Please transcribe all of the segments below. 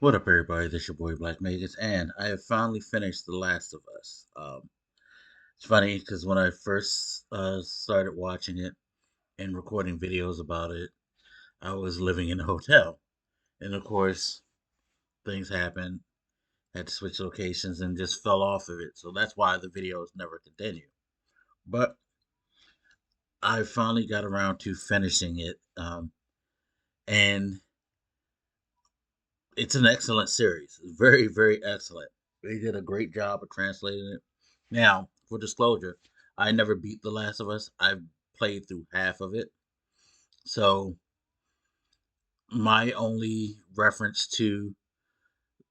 What up, everybody? This your boy Black Magus, and I have finally finished The Last of Us. It's funny because when I first started watching it and recording videos about it, I was living in a hotel, and of course, things happened. Had to switch locations and just fell off of it. So that's why the videos never continue. But I finally got around to finishing it, and it's an excellent series. Very, very excellent. They did a great job of translating it. Now, for disclosure, I never beat The Last of Us. I've played through half of it. So my only reference to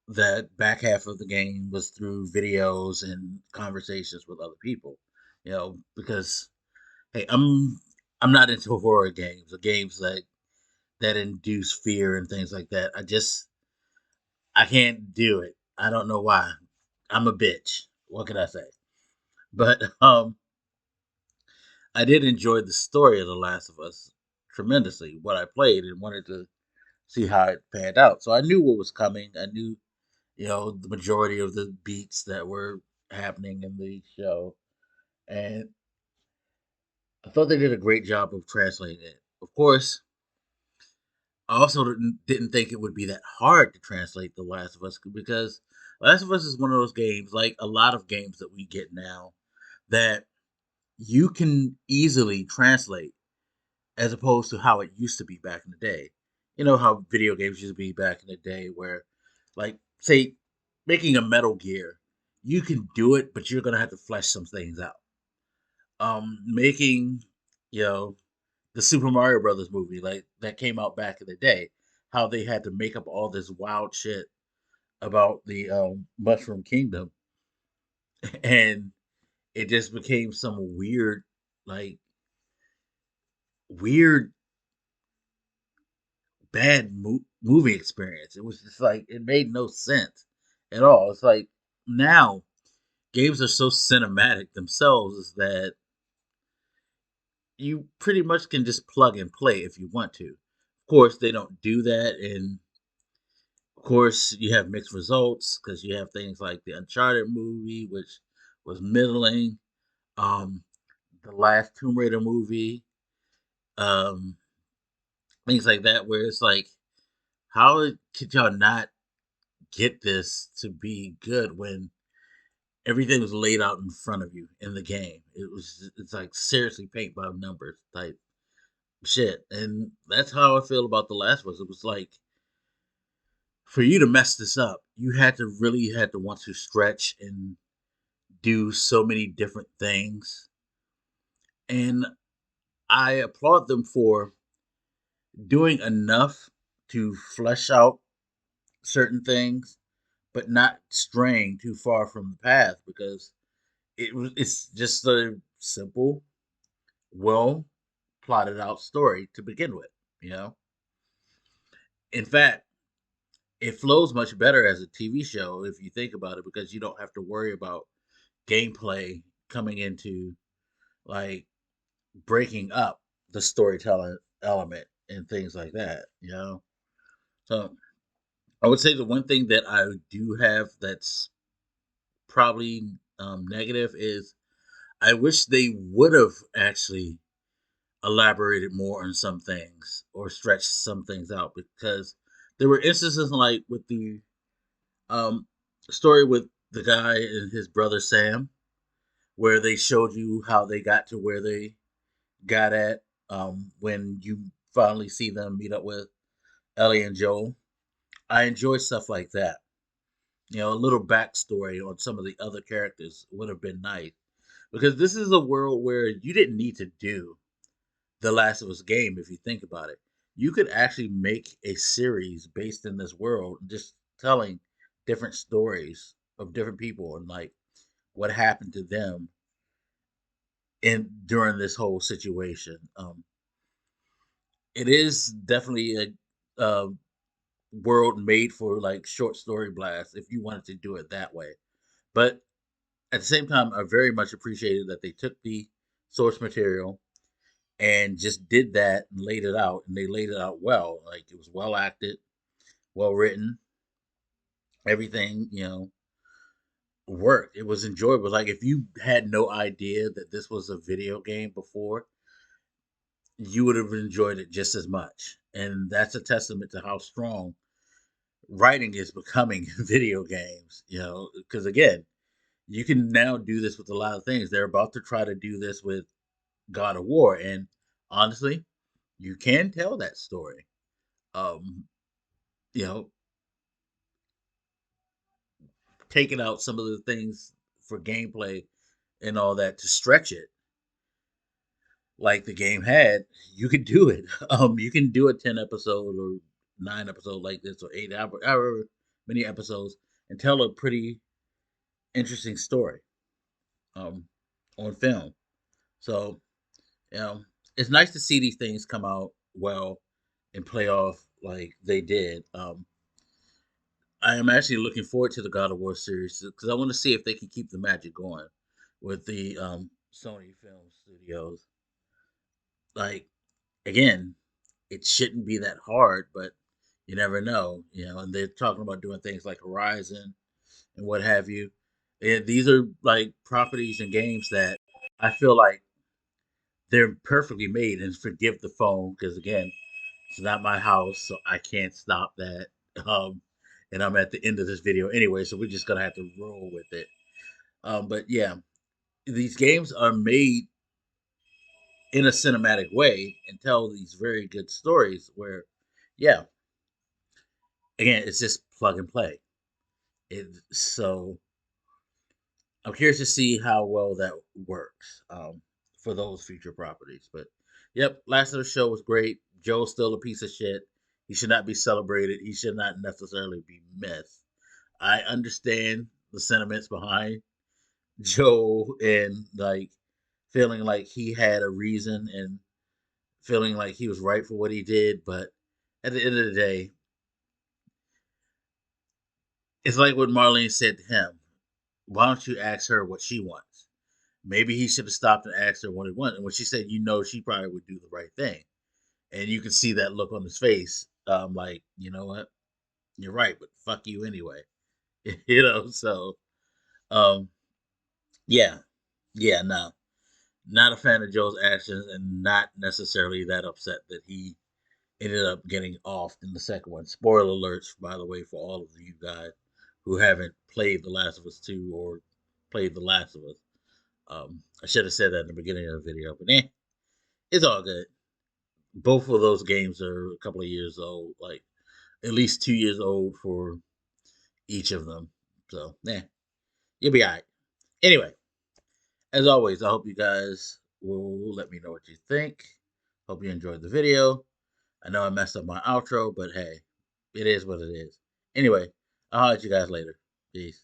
that back half of the game was through videos and conversations with other people. Because hey, I'm not into horror games or games that induce fear and things like that. I can't do it. I don't know why. I'm a bitch. What can I say? But I did enjoy the story of The Last of Us tremendously. What I played and wanted to see how it panned out. So I knew what was coming. I knew, the majority of the beats that were happening in the show, and I thought they did a great job of translating it. Of course, I also didn't think it would be that hard to translate The Last of Us because Last of Us is one of those games, like a lot of games that we get now, that you can easily translate as opposed to how it used to be back in the day. You know how video games used to be back in the day, where, like, say, making a Metal Gear, you can do it, but you're gonna have to flesh some things out. Making, you know, the Super Mario Brothers movie, like that came out back in the day, how they had to make up all this wild shit about the Mushroom Kingdom, and it just became some like weird bad movie experience. It was just like it made no sense at all. It's like now games are so cinematic themselves is that you pretty much can just plug and play if you want to. Of course, they don't do that, and of course, you have mixed results because you have things like the Uncharted movie, which was middling. Um, the last Tomb Raider movie, um, things like that, where it's like, how could y'all not get this to be good when everything was laid out in front of you in the game? It's like seriously paint by numbers type shit. And that's how I feel about The Last of Us. It was like for you to mess this up, you had to want to stretch and do so many different things. And I applaud them for doing enough to flesh out certain things, but not straying too far from the path because it's just a simple, well plotted out story to begin with, you know? In fact, it flows much better as a TV show if you think about it because you don't have to worry about gameplay coming into like breaking up the storytelling element and things like that, you know? So I would say the one thing that I do have that's probably negative is I wish they would have actually elaborated more on some things or stretched some things out because there were instances like with the um, story with the guy and his brother Sam, where they showed you how they got to where they got at when you finally see them meet up with Ellie and Joel. I enjoy stuff like that. A little backstory on some of the other characters would have been nice because this is a world where you didn't need to do the Last of Us game if you think about it. You could actually make a series based in this world, just telling different stories of different people and like what happened to them in during this whole situation. It is definitely a world made for like short story blasts if you wanted to do it that way. But at the same time, I very much appreciated that they took the source material and just did that and laid it out, and they laid it out well. Like it was well acted, well written. Everything, worked. It was enjoyable. Like if you had no idea that this was a video game before, you would have enjoyed it just as much. And that's a testament to how strong writing is becoming in video games, because again, you can now do this with a lot of things. They're about to try to do this with God of War, and honestly, you can tell that story. Um, you know, Taking out some of the things for gameplay and all that to stretch it, like the game had, you could do it. You can do a 10 episode or 9 episode like this, or however many episodes, and tell a pretty interesting story um, on film. So, you know, it's nice to see these things come out well and play off like they did. I am actually looking forward to the God of War series because I want to see if they can keep the magic going with the Sony Film Studios. Like, again, it shouldn't be that hard, but you never know, And they're talking about doing things like Horizon and what have you. And these are like properties and games that I feel like they're perfectly made. And forgive the phone because again, it's not my house, so I can't stop that. Um, and I'm at the end of this video anyway, so we're just gonna have to roll with it. But yeah, these games are made in a cinematic way and tell these very good stories. Where, yeah, again, it's just plug and play. So I'm curious to see how well that works for those future properties. But yep, last of the show was great. Joe's still a piece of shit. He should not be celebrated. He should not necessarily be missed. I understand the sentiments behind Joe and like feeling like he had a reason and feeling like he was right for what he did, but at the end of the day, it's like what Marlene said to him. Why don't you ask her what she wants? Maybe he should have stopped and asked her what he wanted. And when she said, she probably would do the right thing. And you can see that look on his face. Like, you know what? You're right, but fuck you anyway. So um, yeah, yeah, no, not a fan of Joe's actions, and not necessarily that upset that he ended up getting off in the second one. Spoiler alerts, by the way, for all of you guys who haven't played The Last of Us 2 or played The Last of Us. I should have said that in the beginning of the video, but it's all good. Both of those games are a couple of years old, like at least 2 years old for each of them. So, you'll be all right. Anyway, as always, I hope you guys will let me know what you think. Hope you enjoyed the video. I know I messed up my outro, but hey, it is what it is. Anyway, I'll holler at you guys later. Peace.